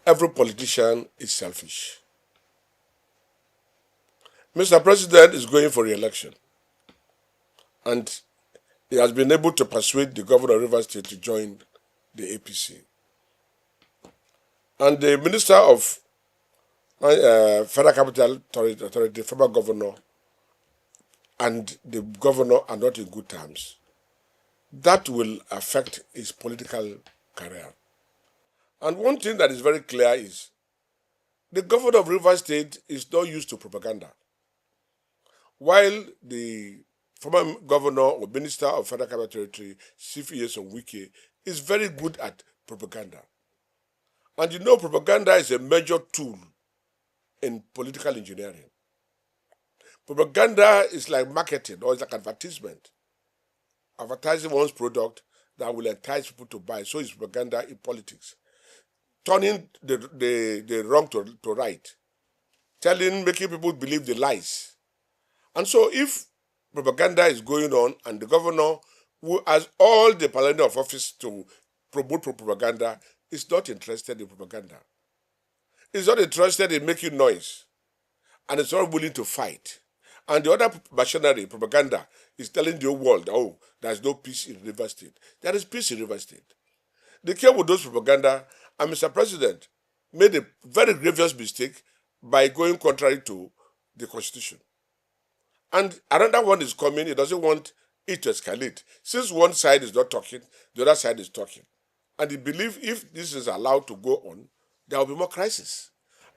every politician is selfish. Mr. President is going for re-election, and he has been able to persuade the governor of Rivers State to join the APC. And the Minister of Federal Capital Authority, former governor, and the governor are not in good terms. That will affect his political career. And one thing that is very clear is the governor of Rivers State is not used to propaganda, while the former governor or minister of Federal Capital Territory, CFS of Wike, is very good at propaganda. And you know, propaganda is a major tool in political engineering. Propaganda is like marketing, or it's like advertisement. Advertising one's product that will entice people to buy. So is propaganda in politics. Turning the wrong to right. Making people believe the lies. And so if propaganda is going on and the governor, who has all the palladium of office to promote propaganda, is not interested in propaganda. He's not interested in making noise. And is not willing to fight. And the other machinery, propaganda, is telling the whole world, oh, there's no peace in Rivers State. There is peace in Rivers State. They came with those propaganda, and Mr. President made a very grievous mistake by going contrary to the Constitution. And another one is coming. He doesn't want it to escalate. Since one side is not talking, the other side is talking. And he believes if this is allowed to go on, there will be more crisis.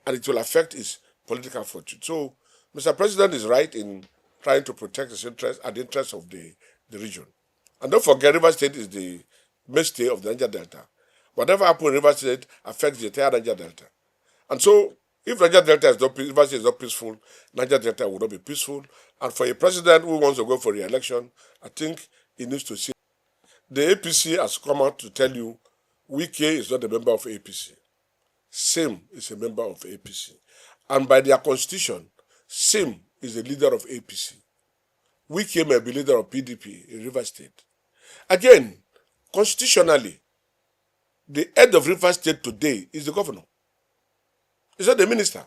And it will affect his political fortune. So, Mr. President is right in trying to protect his interests and the interests of the region. And don't forget, Rivers State is the mainstay of the Niger Delta. Whatever happens in Rivers State affects the entire Niger Delta. And so, if Niger Delta is not, Rivers State is not peaceful, Niger Delta will not be peaceful. And for a president who wants to go for re-election, I think he needs to see. The APC has come out to tell you, Wike is not a member of APC. SIM is a member of APC. And by their constitution, SIM is the leader of APC. Wike may be leader of PDP in Rivers State. Again, constitutionally, the head of Rivers State today is the governor. It's not the minister.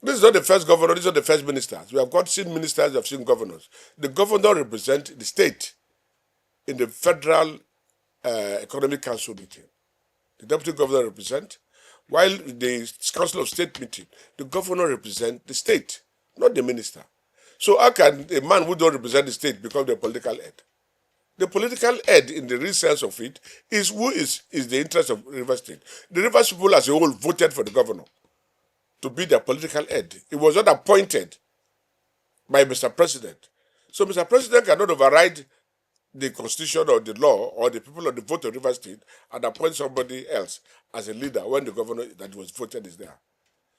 This is not the first governor, this is not the first ministers. We have seen ministers, we have seen governors. The governor represents the state in the Federal Economic Council meeting. The deputy governor represents, while the Council of State meeting, the governor represents the state, not the minister. So how can a man who don't represent the state become the political head? The political head, in the real sense of it, is who is the interest of Rivers State. The Rivers people as a whole voted for the governor to be their political head. It was not appointed by Mr. President. So Mr. President cannot override the constitution or the law or the people of the vote of Rivers State and appoint somebody else as a leader when the governor that was voted is there.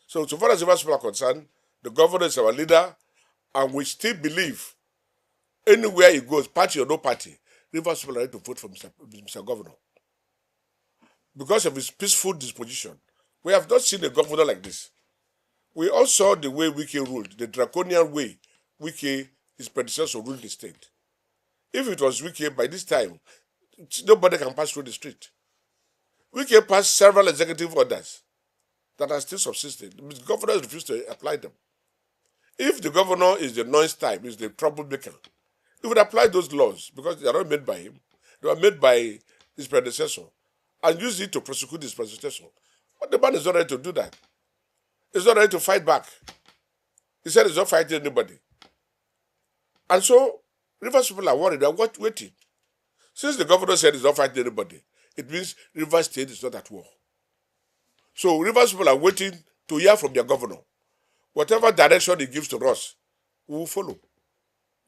So far as Rivers people are concerned, the governor is our leader, and we still believe anywhere he goes, party or no party, Rivers people are ready to vote for Mr. Governor. Because of his peaceful disposition. We have not seen a governor like this. We all saw the way Wike ruled, the draconian way Wike, his predecessor, ruled the state. If it was Wike, by this time, nobody can pass through the street. Wike passed several executive orders that are still subsisting. The governors refused to apply them. If the governor is the noise type, is the troublemaker, he would apply those laws because they are not made by him. They were made by his predecessor and use it to prosecute his predecessor. But the man is not ready to do that. He's not ready to fight back. He said he's not fighting anybody. And so, Rivers people are worried. They are waiting. Since the governor said he's not fighting anybody, it means Rivers State is not at war. So, Rivers people are waiting to hear from their governor. Whatever direction he gives to us, we will follow.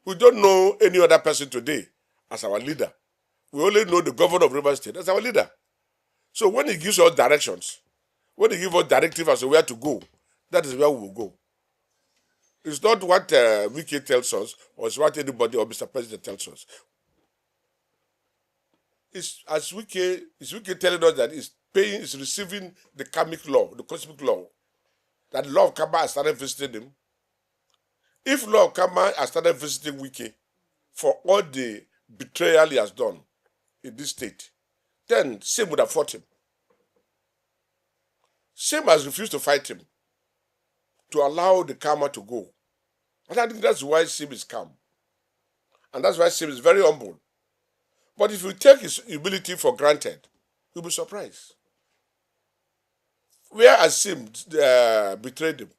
We don't know any other person today as our leader. We only know the governor of Rivers State as our leader. So when he gives us directions, when he gives us directives as to where to go, that is where we will go. It's not what Wike tells us, or it's what anybody or Mr. President tells us. It's Wike telling us that he's receiving the karmic law, the cosmic law, that the law of karma has started visiting him. If law of karma has started visiting Wike for all the betrayal he has done in this state, then SIM would have fought him. SIM has refused to fight him, to allow the karma to go. And I think that's why SIM is calm. And that's why SIM is very humble. But if you take his humility for granted, you'll be surprised. Where has SIM betrayed him?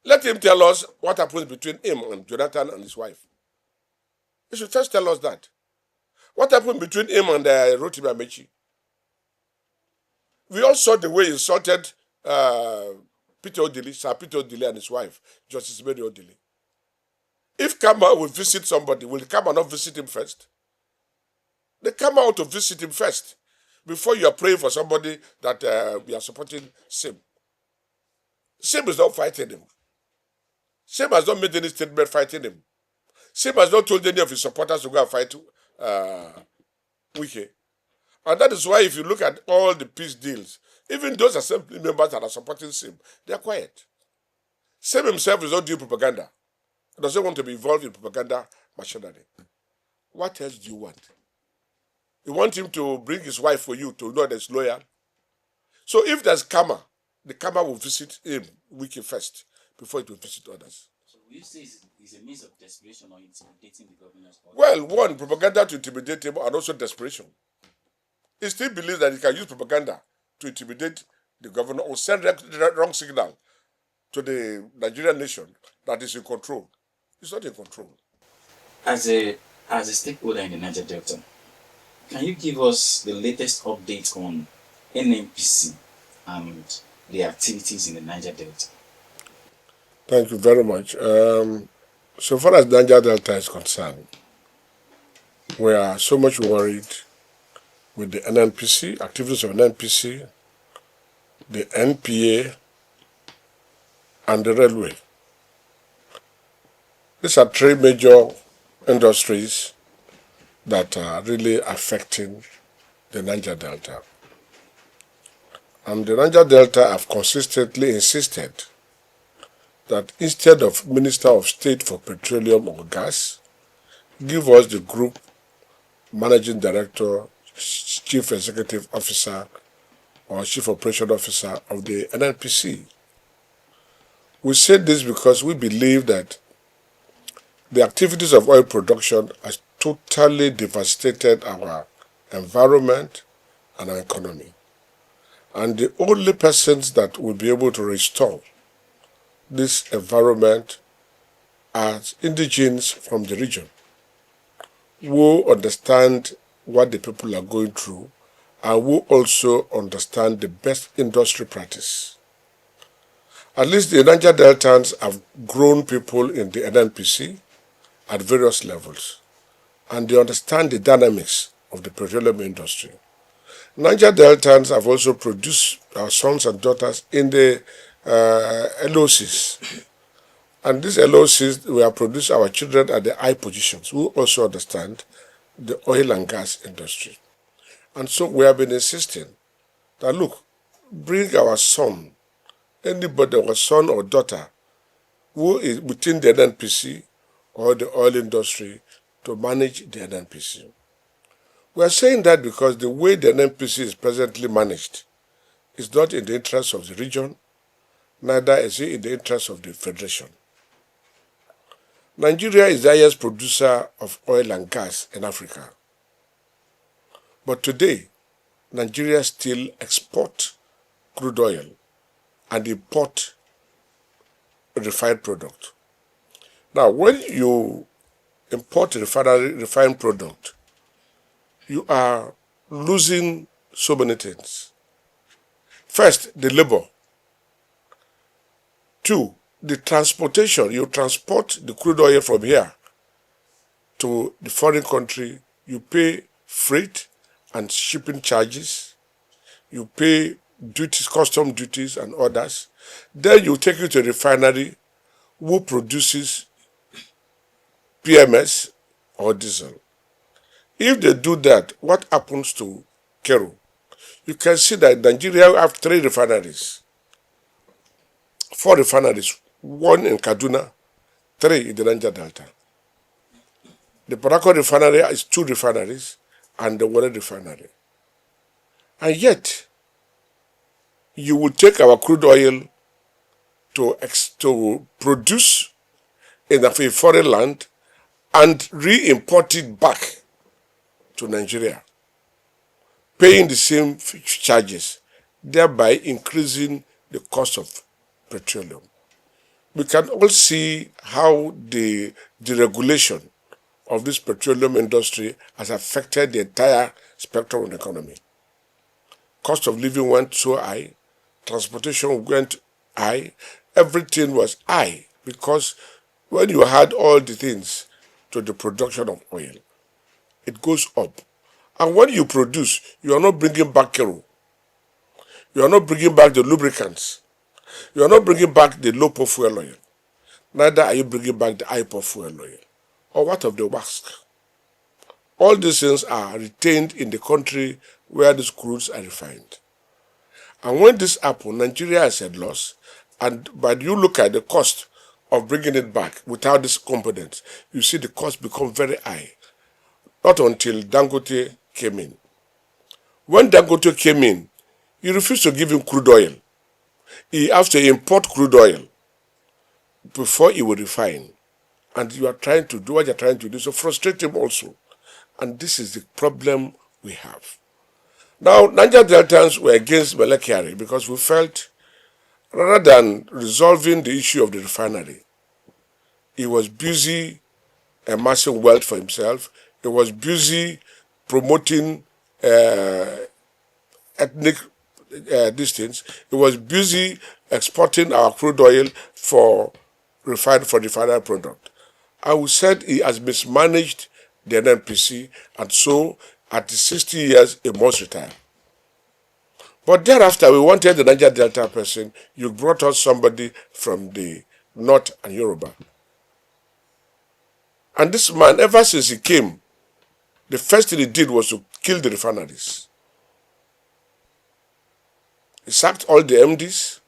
Let him tell us what happened between him and Jonathan and his wife. He should first tell us that. What happened between him and Rotimi Amechi? We all saw the way he insulted Peter Odili, Sir Peter Odili and his wife, Justice Mary Odili. If Kama will visit somebody, will Kama not visit him first? They come out to visit him first before you are praying for somebody that we are supporting SIM. SIM is not fighting him. SIM has not made any statement fighting him. SIM has not told any of his supporters to go and fight Wike. And that is why if you look at all the peace deals, even those assembly members that are supporting SIM, they are quiet. SIM himself is not doing propaganda. He doesn't want to be involved in propaganda machinery. What else do you want? You want him to bring his wife for you to know that he's loyal? So if there's karma, the karma will visit him, Wike first, before it will visit others. So will you say it's a means of desperation or intimidating the governor's power? Well, one, propaganda to intimidate him, and also desperation. He still believes that he can use propaganda to intimidate the governor or send wrong signal to the Nigerian nation that is in control. He's not in control. As a stakeholder in the Niger Delta, can you give us the latest updates on NNPC and the activities in the Niger Delta? Thank you very much. So far as Niger Delta is concerned, we are so much worried with the NNPC, activities of NNPC, the NPA, and the railway. These are three major industries that are really affecting the Niger Delta. And the Niger Delta have consistently insisted that instead of Minister of State for Petroleum or Gas, give us the group Managing Director, Chief Executive Officer, or Chief Operation Officer of the NNPC. We say this because we believe that the activities of oil production has totally devastated our environment and our economy. And the only persons that will be able to restore this environment are indigenes from the region who understand what the people are going through and who also understand the best industry practice. At least the Niger Deltans have grown people in the NNPC at various levels, and they understand the dynamics of the petroleum industry. Niger Deltans have also produced our sons and daughters in the LOCs. And these LOCs, we have produced our children at the high positions who also understand the oil and gas industry. And so we have been insisting that, look, bring our son, anybody, our son or daughter, who is within the NNPC or the oil industry to manage the NNPC. We are saying that because the way the NNPC is presently managed is not in the interest of the region, neither is it in the interest of the Federation. Nigeria is the highest producer of oil and gas in Africa. But today, Nigeria still exports crude oil and import refined product. Now, when you import refined product, you are losing so many things. First, the labor. Two, the transportation. You transport the crude oil from here to the foreign country. You pay freight and shipping charges. You pay duties, custom duties and others. Then you take it to a refinery who produces PMS or diesel. If they do that, what happens to Kero? You can see that Nigeria have 3 refineries, 4 refineries, 1 in Kaduna, 3 in the Niger Delta. The Porako refinery is 2 refineries and the Warren refinery. And yet, you will take our crude oil to produce in a foreign land and re-import it back to Nigeria, paying the same charges, thereby increasing the cost of petroleum. We can all see how the deregulation of this petroleum industry has affected the entire spectrum of the economy. Cost of living went so high, transportation went high, everything was high because when you add all the things to the production of oil, it goes up. And when you produce, you are not bringing back kerosene. You are not bringing back the lubricants. You are not bringing back the low pur fuel oil. Neither are you bringing back the high pur fuel oil. Or what of the wax? All these things are retained in the country where these crudes are refined. And when this happens, Nigeria has a loss, but you look at the cost of bringing it back without these components, you see the cost become very high. Not until Dangote came in. When Dangote came in, he refused to give him crude oil. He has to import crude oil before he will refine. And you are trying to do what you are trying to do, so frustrate him also. And this is the problem we have. Now, Niger Deltans were against Melekari because we felt rather than resolving the issue of the refinery, he was busy amassing wealth for himself. He was busy promoting ethnic distance. He was busy exporting our crude oil for refined product. I would say he has mismanaged the NNPC, and so at the 60 years he must retire. But thereafter we wanted the Niger Delta person. You brought us somebody from the North and Yoruba. And this man, ever since he came, the first thing he did was to kill the refineries. He sacked all the MDs,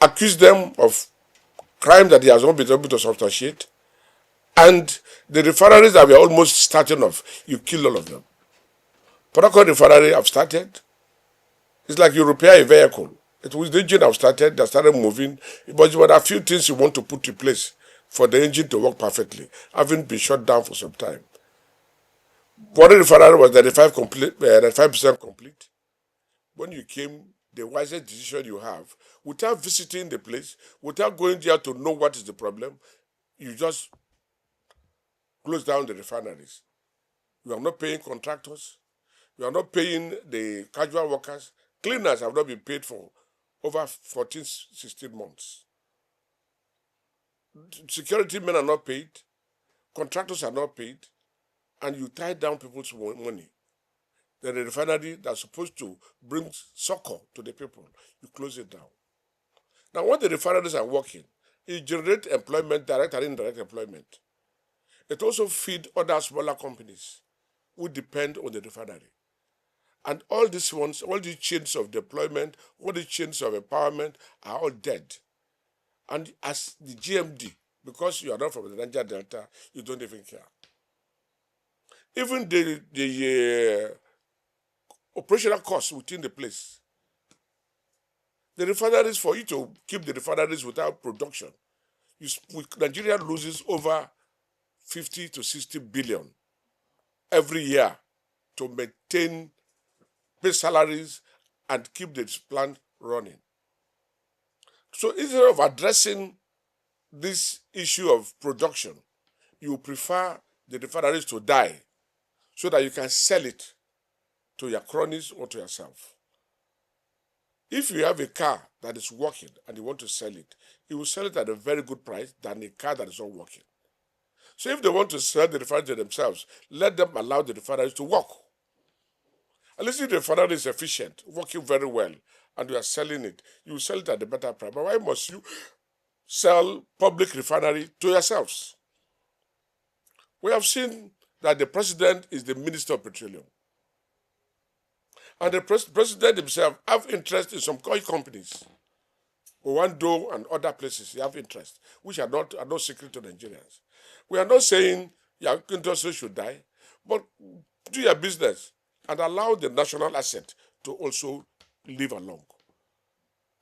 accused them of crime that he has not been able to substantiate, and the refineries that were almost starting off, you killed all of them. Port Harcourt refinery have started. It's like you repair a vehicle. It was the engine have started, they started moving, but there were a few things you want to put in place for the engine to work perfectly, having been shut down for some time. Warren refinery was 95% complete. When you came, the wisest decision you have, without visiting the place, without going there to know what is the problem, you just close down the refineries. You are not paying contractors. You are not paying the casual workers. Cleaners have not been paid for over 14, 16 months. Security men are not paid. Contractors are not paid. And you tie down people's money. Then the refinery that's supposed to bring succor to the people, you close it down. Now, when the refineries are working, it generates employment, direct and indirect employment. It also feeds other smaller companies who depend on the refinery. And all these ones, all these chains of deployment, all these chains of empowerment are all dead. And as the GMD, because you are not from the Niger Delta, you don't even care. Even the operational costs within the place. The refineries, for you to keep the refineries without production, Nigeria loses over 50 to 60 billion every year to maintain pay salaries and keep the plant running. So instead of addressing this issue of production, you prefer the refineries to die so that you can sell it to your cronies or to yourself. If you have a car that is working and you want to sell it, you will sell it at a very good price than a car that is not working. So if they want to sell the refineries themselves, let them allow the refineries to work. At least if the refinery is efficient, working very well, and you are selling it, you will sell it at a better price. But why must you sell public refinery to yourselves? We have seen that the president is the minister of petroleum. And the president himself have interest in some oil companies. Owando and other places, they have interest, which are not secret to Nigerians. We are not saying your industry should die, but do your business and allow the national asset to also live along.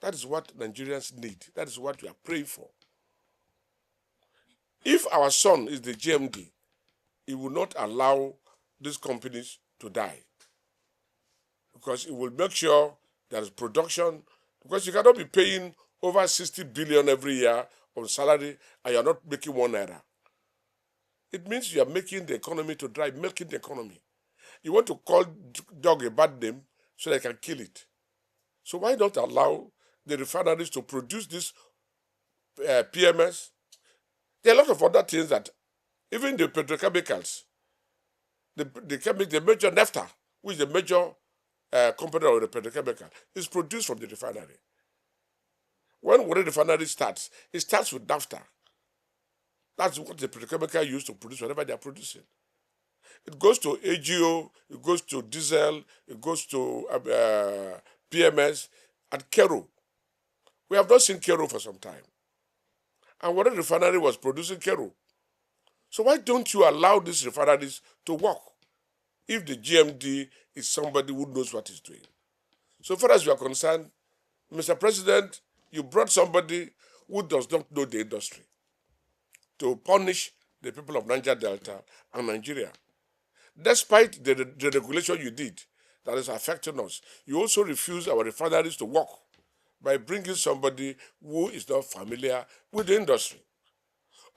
That is what Nigerians need. That is what we are praying for. If our son is the GMD, he will not allow these companies to die, because it will make sure there is production, because you cannot be paying over 60 billion every year on salary and you are not making 1 naira. It means you are making the economy to drive, milking the economy. You want to call dog a bad name so they can kill it. So why not allow the refineries to produce this PMS? There are a lot of other things that, even the petrochemicals, the major naphtha, which is the major component of the petrochemical, is produced from the refinery. When one refinery starts, it starts with naphtha. That's what the petrochemical use to produce whatever they are producing. It goes to AGO, it goes to diesel, it goes to PMS, and Kero. We have not seen Kero for some time. And what refinery was producing Kero. So why don't you allow these refineries to work if the GMD is somebody who knows what he's doing? So far as we are concerned, Mr. President, you brought somebody who does not know the industry to punish the people of Niger Delta and Nigeria. Despite the regulation you did that is affecting us, you also refuse our refineries to work by bringing somebody who is not familiar with the industry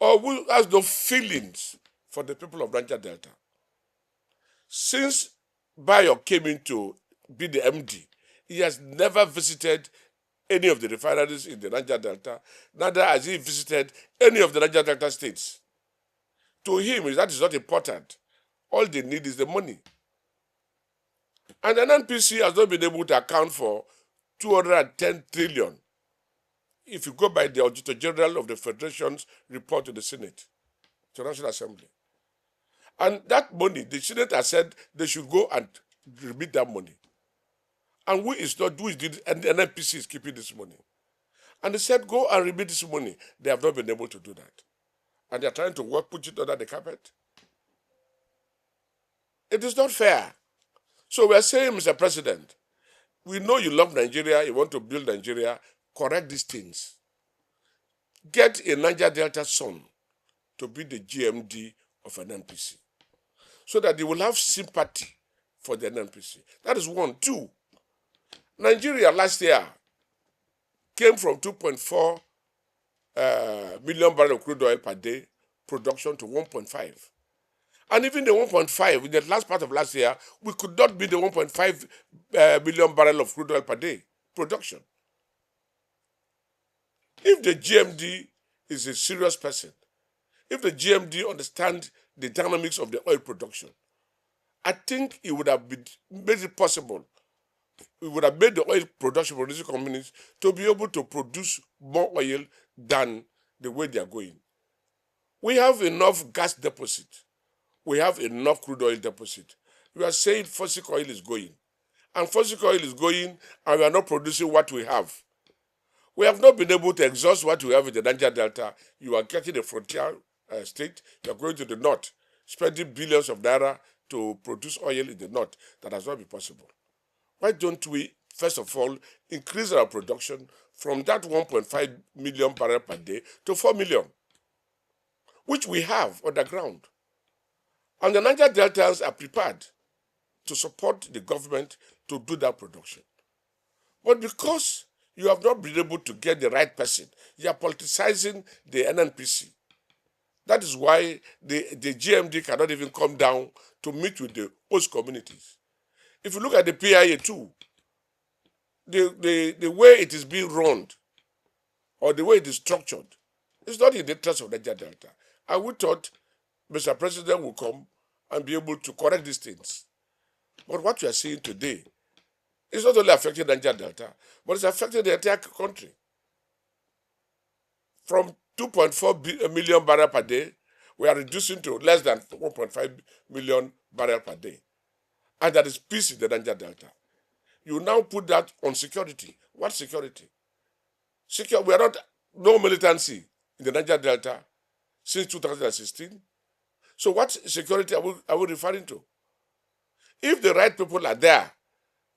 or who has no feelings for the people of Niger Delta. Since Bayo came in to be the MD, he has never visited any of the refineries in the Niger Delta, neither has he visited any of the Niger Delta states. To him, that is not important. All they need is the money. And the NNPC has not been able to account for 210 trillion if you go by the Auditor General of the Federation's report to the Senate, to the National Assembly. And that money, the Senate has said they should go and remit that money. And who is not, and the NNPC is keeping this money. And they said, go and remit this money. They have not been able to do that. And they are trying to put it under the carpet. It is not fair. So we are saying, Mr. President, we know you love Nigeria, you want to build Nigeria, correct these things. Get a Niger Delta son to be the GMD of NNPC so that they will have sympathy for the NNPC. That is one. Two, Nigeria last year came from 2.4 million barrels of crude oil per day production to 1.5. And even the 1.5, in the last part of last year, we could not be the 1.5 million barrels of crude oil per day production. If the GMD is a serious person, if the GMD understands the dynamics of the oil production, I think it would have made it possible. It would have made the oil producing companies to be able to produce more oil than the way they are going. We have enough gas deposit. We have enough crude oil deposit. We are saying fossil oil is going. And fossil oil is going, and we are not producing what we have. We have not been able to exhaust what we have in the Niger Delta. You are getting a frontier state. You are going to the north, spending billions of naira to produce oil in the north. That has not been possible. Why don't we, first of all, increase our production from that 1.5 million barrels per day to 4 million, which we have on the ground. And the Niger Deltans are prepared to support the government to do that production. But because you have not been able to get the right person, you are politicizing the NNPC. That is why the GMD cannot even come down to meet with the host communities. If you look at the PIA too, the way it is being run or the way it is structured, it's not in the interest of Niger Delta. And we thought Mr. President will come and be able to correct these things. But what we are seeing today is not only affecting Niger Delta, but it's affecting the entire country. From 2.4 million barrels per day, we are reducing to less than 1.5 million barrels per day. And that is peace in the Niger Delta. You now put that on security. What security? We are not, no militancy in the Niger Delta since 2016. So what security are we referring to? If the right people are there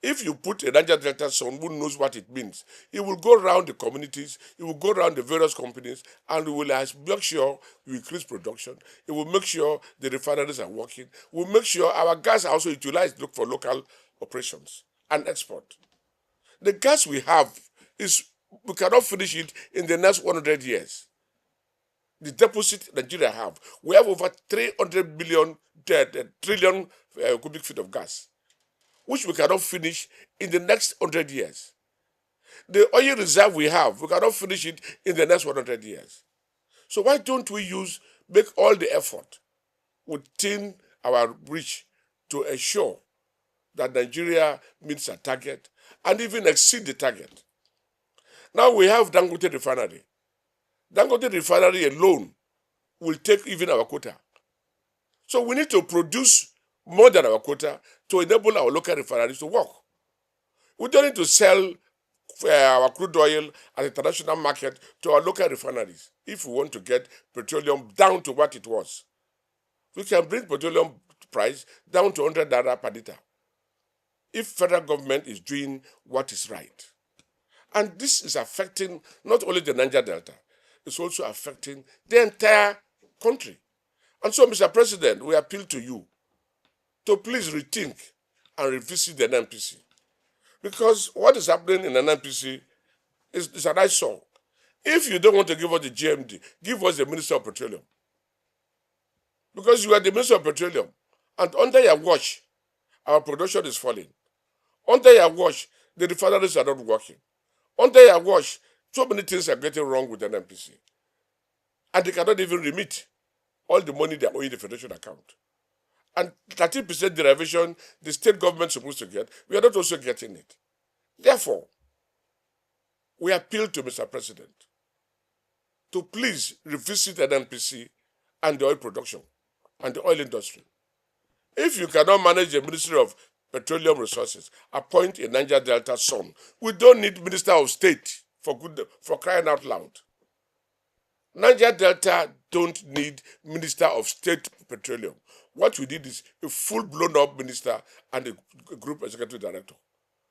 If you put a Niger Delta son who knows what it means, he will go around the communities, he will go around the various companies, and he will make sure we increase production. It will make sure the refineries are working. We will make sure our gas are also utilized for local operations and export. The gas we have we cannot finish it in the next 100 years. The deposit Nigeria have, we have over 300 trillion cubic feet of gas, which we cannot finish in the next 100 years. The oil reserve we have, we cannot finish it in the next 100 years. So why don't we make all the effort within our reach to ensure that Nigeria meets a target and even exceed the target? Now we have Dangote refinery. Dangote refinery alone will take even our quota. So we need to produce more than our quota to enable our local refineries to work. We don't need to sell our crude oil at the international market to our local refineries if we want to get petroleum down to what it was. We can bring petroleum price down to 100 naira per liter if federal government is doing what is right. And this is affecting not only the Niger Delta, it's also affecting the entire country. And so, Mr. President, we appeal to you to please rethink and revisit the NNPC. Because what is happening in the NNPC is an eyesore. If you don't want to give us the GMD, give us the Minister of Petroleum. Because you are the Minister of Petroleum, and under your watch, our production is falling. Under your watch, the refineries are not working. Under your watch, so many things are getting wrong with the NNPC. And they cannot even remit all the money they are owing the Federation account. And 30% derivation the state government is supposed to get, we are not also getting it. Therefore, we appeal to Mr. President to please revisit the NNPC and the oil production and the oil industry. If you cannot manage the Ministry of Petroleum Resources, appoint a Niger Delta son. We don't need Minister of State for crying out loud. Niger Delta don't need Minister of State Petroleum. What we need is a full-blown up minister and a group executive director,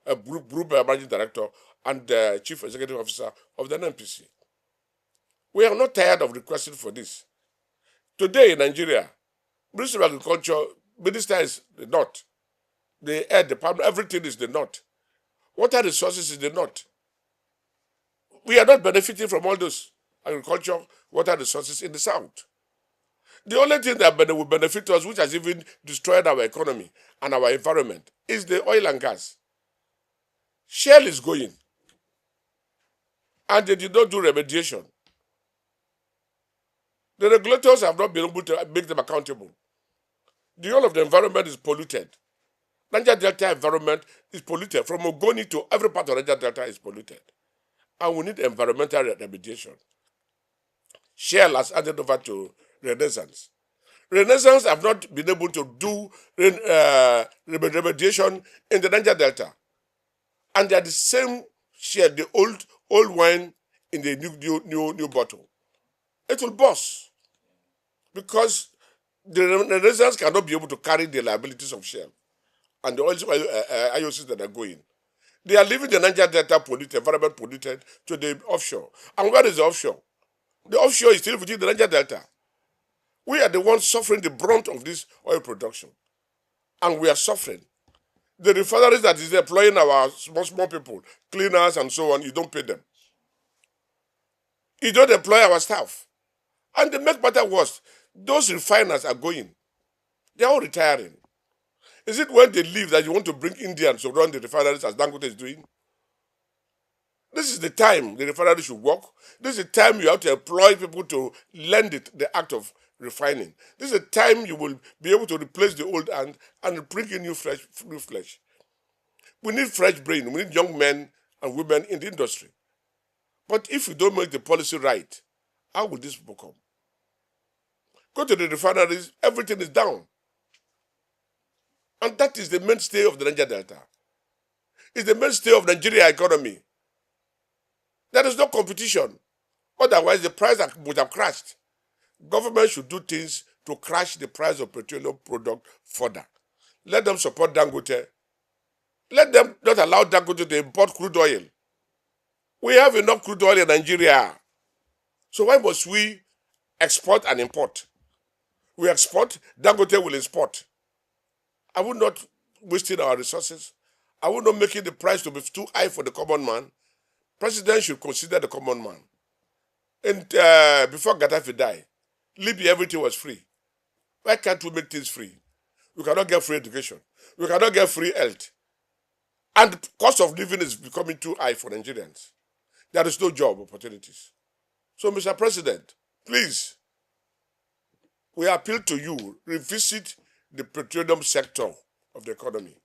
a group managing director and the chief executive officer of the NNPC. We are not tired of requesting for this. Today in Nigeria, Minister of Agriculture, minister is the north. The air department, everything is the north. Water resources is the north. We are not benefiting from all those agriculture, water resources in the south. The only thing that will benefit us, which has even destroyed our economy and our environment, is the oil and gas. Shell is going, and they did not do remediation. The regulators have not been able to make them accountable. The whole of the environment is polluted. Niger Delta environment is polluted. From Ogoni to every part of Niger Delta is polluted. And we need environmental remediation. Shell has added over to Renaissance. Renaissance have not been able to do remediation in the Niger Delta. And they are the same Shell, the old wine in the new bottle. It will burst. Because the Renaissance cannot be able to carry the liabilities of Shell and the oil IOCs that are going. They are leaving the Niger Delta polluted, environment polluted, to the offshore. And where is the offshore? The offshore is still within the Niger Delta. We are the ones suffering the brunt of this oil production. And we are suffering. The refineries that is employing our small people, cleaners and so on, you don't pay them. You don't employ our staff. And the make matter worse, those refiners are going. They are all retiring. Is it when they leave that you want to bring Indians to run the refineries as Dangote is doing? This is the time the refinery should work. This is the time you have to employ people to learn the act of refining. This is the time you will be able to replace the old and bring in new flesh. We need fresh brain. We need young men and women in the industry. But if we don't make the policy right, how will this people come? Go to the refineries, everything is down. And that is the mainstay of the Niger Delta. It's the mainstay of Nigeria economy. There is no competition. Otherwise, the price would have crashed. Government should do things to crash the price of petroleum product further. Let them support Dangote. Let them not allow Dangote to import crude oil. We have enough crude oil in Nigeria. So why must we export and import? We export, Dangote will import. Are we not wasting our resources? Are we not making the price to be too high for the common man? President should consider the common man. And before Gaddafi died, Libya, everything was free. Why can't we make things free? We cannot get free education. We cannot get free health. And the cost of living is becoming too high for Nigerians. There is no job opportunities. So, Mr. President, please, we appeal to you, revisit the petroleum sector of the economy.